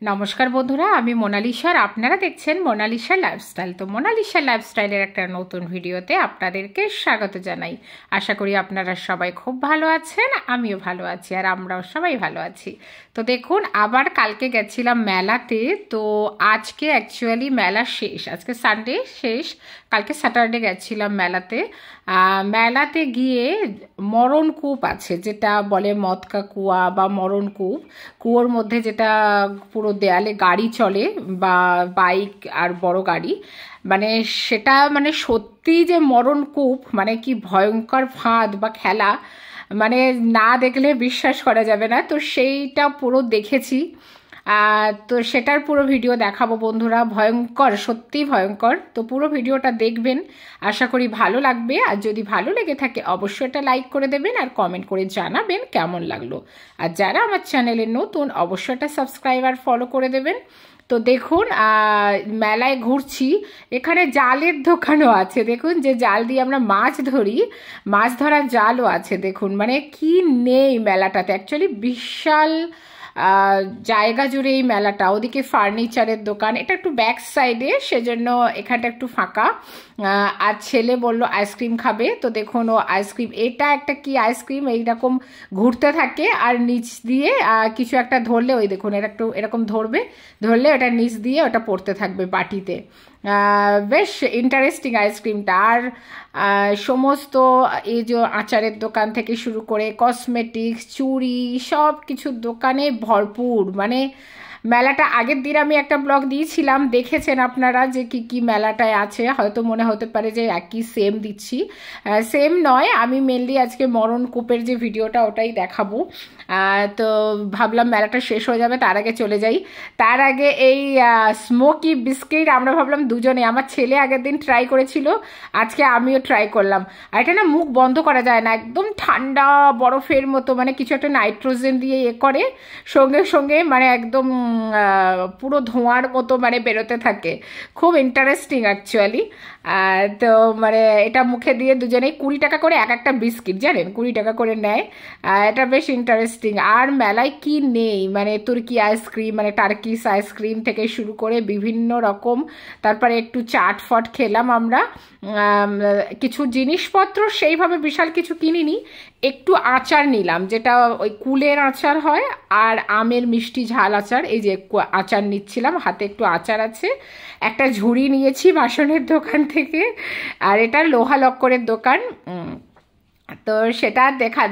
নমস্কার বন্ধুরা, আমি মোনালিসা আর আপনারা দেখছেন মোনালিসা লাইফস্টাইল। তো মোনালিসা লাইফস্টাইলের একটা নতুন ভিডিওতে আপনাদেরকে স্বাগত জানাই। আশা করি আপনারা সবাই খুব ভালো আছেন, আমিও ভালো আছি আর আমরাও সবাই ভালো আছি। তো দেখুন, আবার কালকে গেছিলাম মেলাতে। তো আজকে অ্যাকচুয়ালি মেলা শেষ, আজকে সানডে শেষ, কালকে স্যাটারডে গেছিলাম মেলাতে। মেলাতে গিয়ে মরণকূপ আছে, যেটা বলে মদকা কুয়া বা মরণকূপ। কুয়োর মধ্যে যেটা পুরো দেয়ালে গাড়ি চলে বা বাইক আর বড় গাড়ি, মানে সেটা মানে সত্যি যে মরণকূপ, মানে কি ভয়ঙ্কর ফাঁদ বা খেলা, মানে না দেখলে বিশ্বাস করা যাবে না। তো সেইটা পুরো দেখেছি। তো সেটার পুরো ভিডিও দেখাবো বন্ধুরা, ভয়ঙ্কর, সত্যি ভয়ঙ্কর। তো পুরো ভিডিওটা দেখবেন, আশা করি ভালো লাগবে। আর যদি ভালো লেগে থাকে অবশ্যই এটা লাইক করে দেবেন আর কমেন্ট করে জানাবেন কেমন লাগলো। আর যারা আমার চ্যানেলে নতুন অবশ্যই এটা সাবস্ক্রাইব আর ফলো করে দেবেন। তো দেখুন, মেলায় ঘুরছি, এখানে জালের দোকানও আছে। দেখুন, যে জাল দিয়ে আমরা মাছ ধরি, মাছ ধরার জালও আছে। দেখুন মানে কি নেই মেলাটাতে, অ্যাকচুয়ালি বিশাল জায়গা জুড়ে এই মেলাটা। ওদিকে ফার্নিচারের দোকান, এটা একটু ব্যাক সাইডে, সেজন্য এখানটা একটু ফাঁকা। আর ছেলে বলল আইসক্রিম খাবে, তো দেখুন ও আইসক্রিম, এটা একটা কি আইসক্রিম এইরকম ঘুরতে থাকে আর নিচ দিয়ে কিছু একটা ধরলে, ওই দেখুন এটা একটু এরকম ধরবে, ধরলে ওটা নিচ দিয়ে ওটা পড়তে থাকবে বাটিতে। বেশ ইন্টারেস্টিং আইসক্রিমটা। আর সমস্ত এই যে আচারের দোকান থেকে শুরু করে কসমেটিক্স, চুড়ি, সব কিছুর দোকানে ভরপুর। মানে মেলাটা আগের দিন আমি একটা ব্লগ দিয়েছিলাম, দেখেছেন আপনারা যে কি কি মেলাটায় আছে। হয়তো মনে হতে পারে যে একই সেম দিচ্ছি, সেম নয়। আমি মেনলি আজকে মরণকূপের যে ভিডিওটা ওটাই দেখাবো। তো ভাবলাম মেলাটা শেষ হয়ে যাবে, তার আগে চলে যাই। তার আগে এই স্মোকি বিস্কিট আমরা ভাবলাম দুজনে, আমার ছেলে আগের দিন ট্রাই করেছিল, আজকে আমিও ট্রাই করলাম। আর এটা না মুখ বন্ধ করা যায় না, একদম ঠান্ডা বরফের মতো, মানে কিছু একটা নাইট্রোজেন দিয়ে করে, সঙ্গে সঙ্গে মানে একদম পুরো ধোঁয়ার মতো মানে বেরোতে থাকে। খুব ইন্টারেস্টিং অ্যাকচুয়ালি। তো মানে এটা মুখে দিয়ে দুজনেই 20 টাকা করে এক একটা বিস্কিট, জানেন 20 টাকা করে নেয়। এটা বেশ ইন্টারেস্টিং। আর মেলায় কি নেই, মানে তুর্কি আইসক্রিম, মানে টার্কিশ আইসক্রিম থেকে শুরু করে বিভিন্ন রকম। তারপরে একটু চাট ফট খেলাম আমরা। কিছু জিনিসপত্র সেইভাবে বিশাল কিছু কিনিনি, একটু আচার নিলাম, যেটা ওই কুলের আচার হয় আর আমের মিষ্টি ঝাল আচার। এই যে আচার নিচ্ছিলাম, হাতে একটু আচার আছে। একটা ঝুড়ি নিয়েছি বাসনের দোকান থেকে, আর এটা লোহা লক্করের দোকান। তো সেটা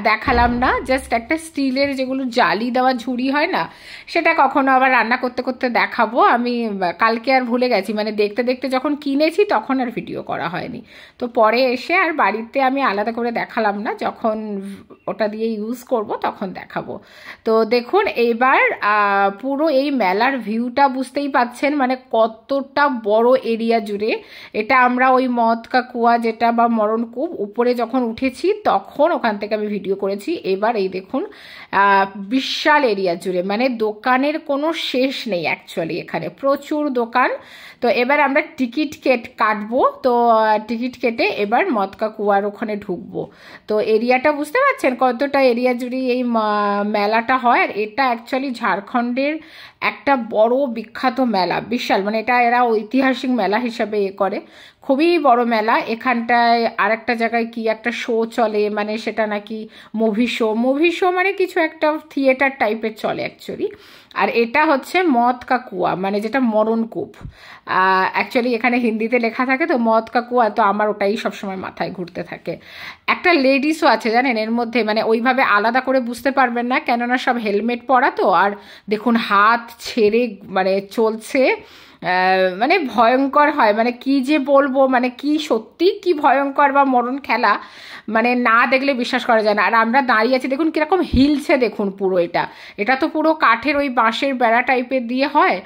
দেখালাম না, জাস্ট একটা স্টিলের যেগুলো জালি দেওয়া ঝুড়ি হয় না, সেটা কখনো আবার রান্না করতে করতে দেখাবো। আমি কালকে আর ভুলে গেছি, মানে দেখতে দেখতে যখন কিনেছি তখন আর ভিডিও করা হয়নি। তো পরে এসে আর বাড়িতে আমি আলাদা করে দেখালাম না, যখন ওটা দিয়ে ইউজ করব তখন দেখাবো। তো দেখুন এবার পুরো এই মেলার ভিউটা বুঝতেই পাচ্ছেন, মানে কতটা বড় এরিয়া জুড়ে। এটা আমরা ওই মদকা কুয়া যেটা বা মরণকূপ, উপরে যখন উঠেছি তখন ওখান থেকে আমি ভিডিও করেছি। এবার এই দেখুন বিশাল এরিয়া জুড়ে, মানে দোকানের কোনো শেষ নেই অ্যাকচুয়ালি, এখানে প্রচুর দোকান। তো এবার আমরা টিকিট কাটবো। তো টিকিট কেটে এবার মদকা কুয়ার ওখানে ঢুকবো। তো এরিয়াটা বুঝতে পারছেন কতটা এরিয়া জুড়ে এই মেলাটা হয়। আর এটা অ্যাকচুয়ালি ঝাড়খণ্ডের একটা বড় বিখ্যাত মেলা, বিশাল, মানে এটা এরা ঐতিহাসিক মেলা হিসাবে করে। খুবই বড় মেলা। এখানটায় আর একটা জায়গায় কি একটা শো চলে, মানে সেটা নাকি মুভি শো মানে কিছু একটা থিয়েটার টাইপের চলে অ্যাকচুয়ালি। আর এটা হচ্ছে মদকা কুয়া, মানে যেটা মরণকূপ। অ্যাকচুয়ালি এখানে হিন্দিতে লেখা থাকে, তো মদকা কুয়া, তো আমার ওটাই সবসময় মাথায় ঘুরতে থাকে। একটা লেডিসও আছে জানেন এর মধ্যে, মানে ওইভাবে আলাদা করে বুঝতে পারবেন না, কেননা সব হেলমেট পরা তো। আর দেখুন হাত ছেড়ে মানে চলছে, মানে ভয়ঙ্কর হয়, মানে কি যে বলবো, মানে কি সত্যি কি ভয়ঙ্কর বা মরণ খেলা, মানে না দেখলে বিশ্বাস করা যায় না। আর আমরা দাঁড়িয়ে আছি, দেখুন কিরকম হিলছে, দেখুন পুরো এটা তো পুরো কাঠের ওই বাঁশের বেড়া টাইপের দিয়ে হয়।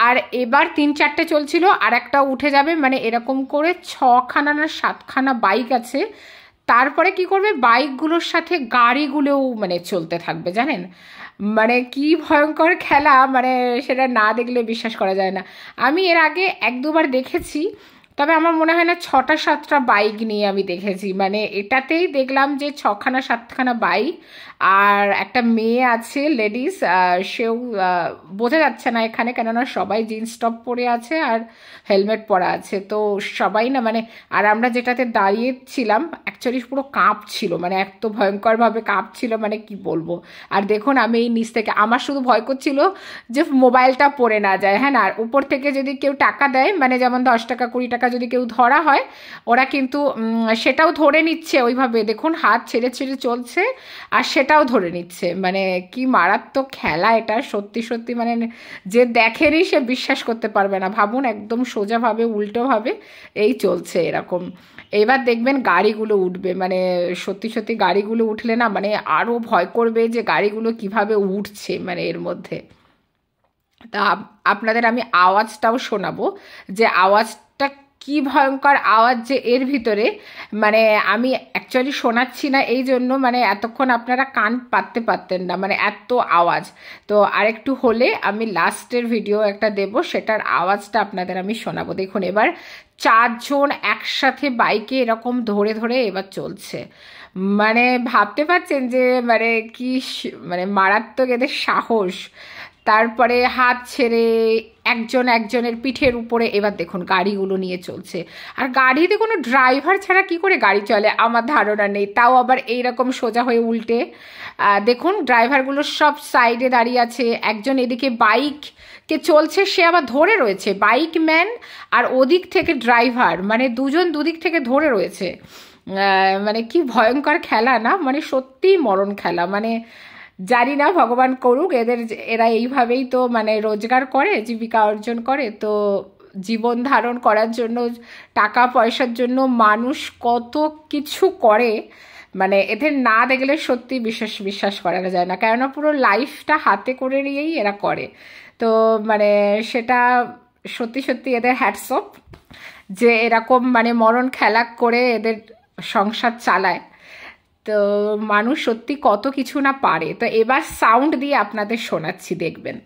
আর এবার 3-4টে চলছিল, আর একটা উঠে যাবে, মানে এরকম করে 6খানা না 7খানা বাইক আছে। তারপরে কি করবে, বাইকগুলোর সাথে গাড়িগুলোও মানে চলতে থাকবে, জানেন মানে কি ভয়ঙ্কর খেলা, মানে সেটা না দেখলে বিশ্বাস করা যায় না। আমি এর আগে 1-2বার দেখেছি, তবে আমার মনে হয় না 6টা-7টা বাইক নিয়ে আমি দেখেছি। মানে এটাতেই দেখলাম যে 6খানা 7খানা বাইক, আর একটা মেয়ে আছে লেডিস, সেও বোঝা যাচ্ছে না এখানে, কেননা সবাই জিন্স টপ পরে আছে আর হেলমেট পরা আছে। তো সবাই না মানে, আর আমরা যেটাতে দাঁড়িয়েছিলাম অ্যাকচুয়ালি পুরো কাঁপছিল, মানে এত ভয়ঙ্করভাবে কাঁপছিল, মানে কি বলবো। আর দেখুন আমি এই নিচ থেকে, আমার শুধু ভয় করছিল যে মোবাইলটা পড়ে না যায়, হ্যাঁ না। আর উপর থেকে যদি কেউ টাকা দেয়, মানে যেমন 10 টাকা 20 টাকা যদি কেউ ধরা হয়, ওরা কিন্তু সেটাও ধরে নিচ্ছে ওইভাবে, দেখুন হাত ছেড়ে ছেড়ে চলছে আর সেটাও ধরে নিচ্ছে। মানে কি মারাত্মক খেলা এটা, সত্যি সত্যি মানে যে দেখেনি সে বিশ্বাস করতে পারবে না। ভাবুন একদম সোজাভাবে উল্টোভাবে এই চলছে এরকম। এবার দেখবেন গাড়িগুলো উঠবে, মানে সত্যি সত্যি গাড়িগুলো উঠলে না মানে আরও ভয় করবে যে গাড়িগুলো কিভাবে উঠছে মানে এর মধ্যে। তা আপনাদের আমি আওয়াজটাও শোনাবো, যে আওয়াজটা কি ভয়ঙ্কর আওয়াজ যে এর ভিতরে, মানে আমি অ্যাকচুয়ালি শোনাচ্ছি না এই জন্য, মানে এতক্ষণ আপনারা কান পাততে পারতেন না, মানে এত আওয়াজ। তো আরেকটু হলে আমি লাস্টের ভিডিও একটা দেব, সেটার আওয়াজটা আপনাদের আমি শোনাবো। দেখুন এবার 4 জন একসাথে বাইকে এরকম ধরে ধরে এবার চলছে, মানে ভাবতে পারছেন যে মানে কি মানে মারাত্মক এদের সাহস। তারপরে হাত ছেড়ে একজন একজনের পিঠের উপরে এবার দেখুন গাড়িগুলো নিয়ে চলছে। আর গাড়িতে কোনো ড্রাইভার ছাড়া কি করে গাড়ি চলে আমার ধারণা নেই, তাও আবার এইরকম সোজা হয়ে উল্টে। দেখুন ড্রাইভারগুলো সব সাইডে দাঁড়িয়ে আছে, একজন এদিকে বাইককে চলছে সে আবার ধরে রয়েছে, বাইক ম্যান আর ওদিক থেকে ড্রাইভার, মানে দুজন দুদিক থেকে ধরে রয়েছে। মানে কি ভয়ঙ্কর খেলা না, মানে সত্যিই মরণ খেলা। মানে জানি না, ভগবান করুক, এরা এইভাবেই তো মানে রোজগার করে, জীবিকা অর্জন করে। তো জীবন ধারণ করার জন্য, টাকা পয়সার জন্য মানুষ কত কিছু করে, মানে এদের না দেখলে সত্যি বিশ্বাস করা যায় না, কেননা পুরো লাইফটা হাতে করে নিয়েই এরা করে। তো মানে সেটা সত্যি সত্যি এদের হ্যাটস অফ, যে এরকম মানে মরণ খেলা করে এদের সংসার চালায়। তো মানুষ সত্যি কত কিছু না পারে। তো এবার সাউন্ড দিয়ে আপনাদের শোনাচ্ছি, দেখবেন।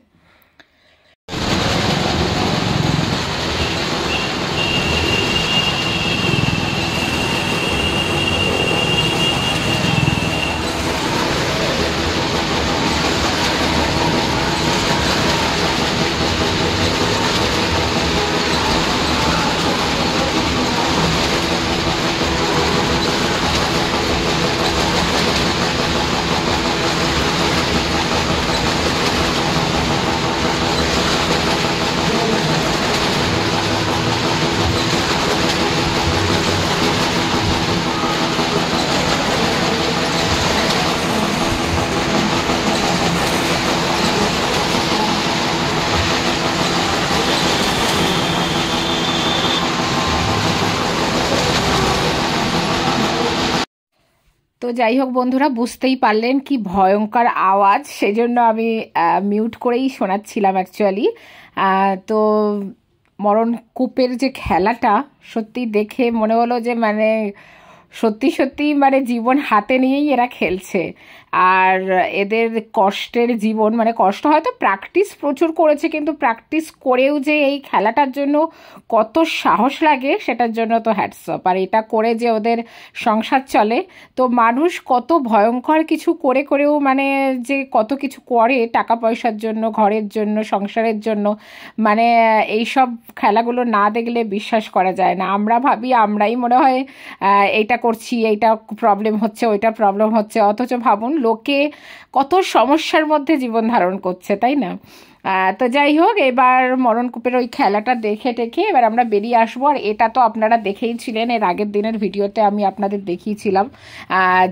তো যাই হোক বন্ধুরা, বুঝতেই পারলেন কি ভয়ঙ্কর আওয়াজ, সেজন্য আমি মিউট করেই শোনাচ্ছিলাম অ্যাকচুয়ালি। তো মরণকূপের যে খেলাটা সত্যি দেখে মনে হলো যে মানে সত্যি সত্যি মানে জীবন হাতে নিয়েই এরা খেলছে। আর এদের কষ্টের জীবন, মানে কষ্ট হয়তো প্র্যাকটিস প্রচুর করেছে, কিন্তু প্র্যাকটিস করেও যে এই খেলাটার জন্য কত সাহস লাগে সেটার জন্য তো হ্যাটস অফ। আর এটা করে যে ওদের সংসার চলে, তো মানুষ কত ভয়ঙ্কর কিছু করে করেও মানে যে কত কিছু করে টাকা পয়সার জন্য, ঘরের জন্য, সংসারের জন্য, মানে এইসব খেলাগুলো না দেখলে বিশ্বাস করা যায় না। আমরা ভাবি আমরাই মনে হয় এইটা করছি, এইটা প্রবলেম হচ্ছে, ওইটা প্রবলেম হচ্ছে, অথচ ভাবুন লোকে কত সমস্যার মধ্যে জীবন ধারণ করছে, তাই না? তো যাই হোক, এবার মরণকূপের ওই খেলাটা দেখে টেখে এবার আমরা বেরিয়ে আসবো। আর এটা তো আপনারা দেখেই ছিলেন, এর আগের দিনের ভিডিওতে আমি আপনাদের দেখিয়েছিলাম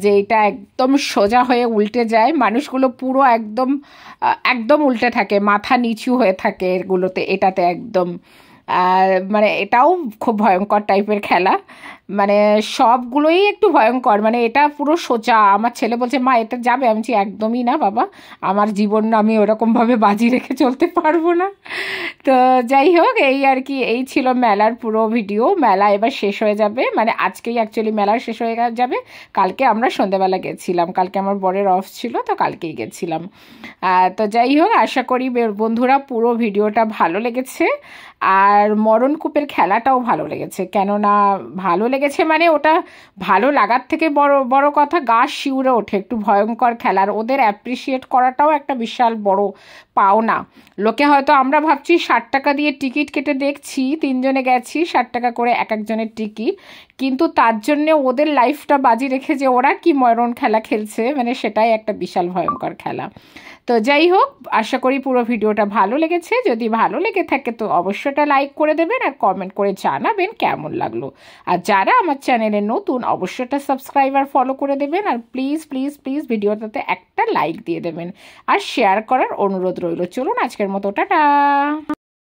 যে এটা একদম সোজা হয়ে উল্টে যায়, মানুষগুলো পুরো একদম একদম উল্টে থাকে, মাথা নিচু হয়ে থাকে এগুলোতে, এটাতে একদম মানে এটাও খুব ভয়ঙ্কর টাইপের খেলা, মানে সবগুলোই একটু ভয়ঙ্কর। মানে এটা পুরো সোজা, আমার ছেলে বলছে মা এটা যাবে, আমি বলছি একদমই না বাবা, আমার জীবন আমি ওরকমভাবে বাজি রেখে চলতে পারবো না। তো যাই হোক, এই আর কি, এই ছিল মেলার পুরো ভিডিও। মেলা এবার শেষ হয়ে যাবে, মানে আজকেই অ্যাকচুয়ালি মেলা শেষ হয়ে যাবে, কালকে আমরা সন্ধ্যেবেলা গেছিলাম, কালকে আমার বরের অফ ছিল তো কালকেই গেছিলাম। তো যাই হোক, আশা করি বন্ধুরা পুরো ভিডিওটা ভালো লেগেছে, আর মরণকূপের খেলাটাও ভালো লেগেছে, কেননা ভালো লেগেছে লেগেছে মানে ওটা ভালো লাগার থেকে বড় বড় কথা গা শিউরে ওঠে, একটু ভয়ঙ্কর খেলার। ওদের অ্যাপ্রিসিয়েট করাটাও একটা বিশাল বড় পাওনা। লোকে হয়তো আমরা ভাবছি 60 টাকা দিয়ে টিকিট কেটে দেখছি, 3 জনে গেছি, 60 টাকা করে এক একজনের টিকিট, কিন্তু তার জন্যে ওদের লাইফটা বাজি রেখে যে ওরা কি মরণ খেলা খেলছে, মানে সেটাই একটা বিশাল ভয়ঙ্কর খেলা। তো যাই হোক, আশা করি পুরো ভিডিওটা ভালো লেগেছে। যদি ভালো লেগে থাকে তো অবশ্যই একটা লাইক করে দেবেন আর কমেন্ট করে জানাবেন কেমন লাগলো। আর যারা আমার চ্যানেলে নতুন অবশ্যই একটা সাবস্ক্রাইব আর ফলো করে দেবেন। আর প্লিজ প্লিজ প্লিজ ভিডিওটাতে একটা লাইক দিয়ে দেবেন আর শেয়ার করার অনুরোধ রইল। চলুন আজকের মতো টাটা।